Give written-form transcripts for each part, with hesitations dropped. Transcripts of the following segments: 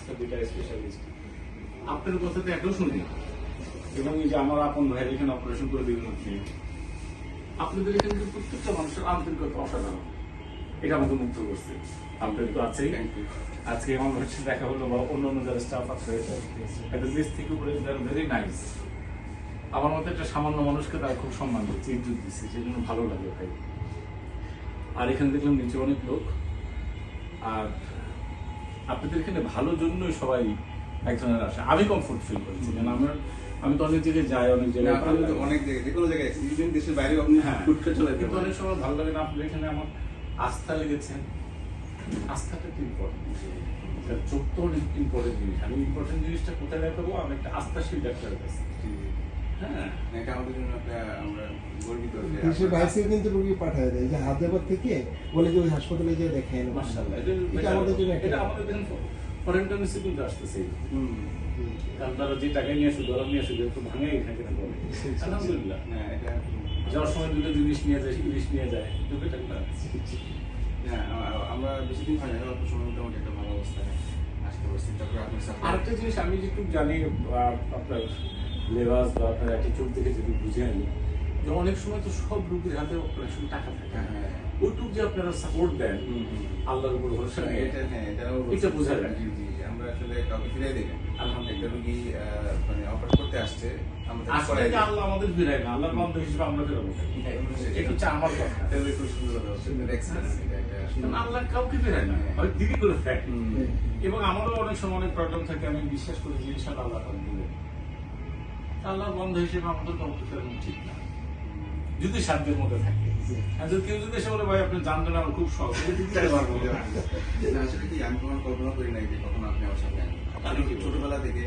আজকে 2টা স্পেশালিস্ট আপনার কথা তো একটাও শুনি এবং এই যে আমার আপন ভাইয়ের এখানে অপারেশন করে দিবেন আপনাদের এখানে প্রত্যেকটা মানুষের আন্তরিকতা অসাধারণ, এটা আমাকে মুগ্ধ করছে। আপনাদের তো আছেই, আজকে আমার হচ্ছে দেখা হলো বা অন্য অন্য যারা স্টাফ আছে তাদের দেশ থেকে উপরে ভেরি নাইস। আমার মতো একটা সামান্য মানুষকে তারা খুব সম্মান দিচ্ছে, ইজ্জত দিচ্ছে, সেই জন্য ভালো লাগে ভাই। আর এখানে দেখলাম নিচে অনেক লোক, আর আপনাদের এখানে ভালো জন্যই সবাই একজনের আসে। আমি কমফোর্ট ফিল করছি, কারণ আমি তো অনেক জায়গায় যাই, অনেক জায়গায় অনেক জায়গায় যে কোনো জায়গায় দেশের বাইরেও আপনি ফুটকে চলে কিন্তু অনেক সময় ভালো লাগে না। আপনাদের এখানে আমার আস্থা লেগেছে, আস্থাটা তো ইম্পর্টেন্ট, চোখ তো অনেক ইম্পর্টেন্ট জিনিস। আমি ইম্পর্টেন্ট জিনিসটা কোথায় দেখাবো? আমি একটা আস্থাশীল ডাক্তারের কাছে। হ্যাঁ, এটা আমাদের জন্য আমরা গর্বিত। দেশের বাইরে কিন্তু রোগী পাঠায় দেয়, যে হায়দ্রাবাদ থেকে বলে যে ওই হাসপাতালে যে দেখেন। মাশাআল্লাহ, এটা আমাদের জন্য এটা আমাদের দেখেন ফরেন কারেন্সি কিন্তু আসতেছে, কারণ তারা যে টাকা নিয়ে আসে, ডলার নিয়ে আসে, যেহেতু ভাঙে এখানে বলে আলহামদুলিল্লাহ। হ্যাঁ, এটা যাওয়ার সময় দুটো জিনিস নিয়ে যায়, ইলিশ নিয়ে যায়, দুটো টাকা। হ্যাঁ, আমরা বেশি দিন হয় না, অল্প সময় মোটামুটি একটা ভালো অবস্থায় আসতে পারছি। তারপরে আপনি আরেকটা জিনিস আমি যেটুকু জানি, আপনার লেবাস বা আপনার অ্যাটিটিউড দেখে যদি বুঝে আনি, যে অনেক সময় তো সব রোগীর হাতে অপারেশন টাকা থাকে, ওইটুক যে আপনারা সাপোর্ট দেন আল্লাহর উপর ভরসা নিয়ে, এটা বোঝা যায়। আমরা আসলে কাউকে ফিরিয়ে দিই না। একটা রোগী মানে অপারেট করতে আসছে, আসলে যে আল্লাহ আমাদের ফিরায় না, আল্লাহর বান্দা হিসেবে আমরা ফেরাবো। এটা হচ্ছে আমার কথা। খুব সুন্দর কথা হচ্ছে, কারণ আল্লাহ কাউকে ফেরায় না, হয় দিদি করে থাকে। এবং আমারও অনেক সময় অনেক প্রবলেম থাকে, আমি বিশ্বাস করি যে ইনশাআল্লাহ আল্লাহ পাক দিবেন। আল্লাহর বন্ধু হিসেবে আমাদের কাউকে ফেরানো ঠিক না, যদি সাধ্যের মধ্যে থাকে। আর যদি কেউ যদি এসে বলে ভাই আপনি জানতেন আমার খুব শখ, দিতে পারবো। আসলে কি আমি কখনো কল্পনা করি নাই যে কখনো আপনি আমার সাথে ছোটবেলা থেকে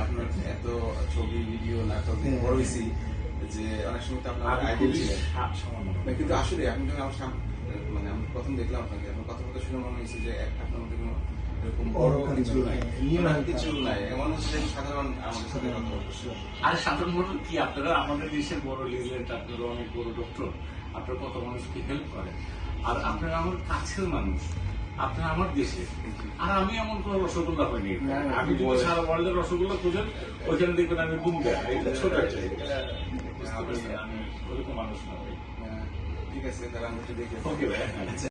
আপনার এত ছবি, ভিডিও, নাটক বড় হয়েছি, যে অনেক সময় তো আপনার আইডিয়া ছিলেন। কিন্তু আসলে আপনি যখন আমার মানে আমি প্রথম দেখলাম আপনাকে, আপনার কথা কথা শুনে মনে হয়েছে যে আপনার মধ্যে কোনো এরকম বড় কিছু নাই, কিছু নাই, এমন হচ্ছে সাধারণ আমাদের সাথে কথা বলছে। আর সাধারণ ঘটনা কি, আপনারা আমাদের দেশের বড় লিজেন্ড, আপনারা অনেক বড় ডক্টর, আপনারা কত মানুষকে হেল্প করেন, আর আপনারা আমার কাছের মানুষ, আপনারা আমার দেশে। আর আমি এমন কোন রসগোল্লা হয়নি, আমি যদি সারা ওয়ার্ল্ডের রসগোল্লা খুঁজেন ওইখানে দেখবেন আমি বুমবে, এটা ছোট একটা, আমি ওরকম মানুষ না। ঠিক আছে, তাহলে আমরা একটু দেখি। ওকে ভাই।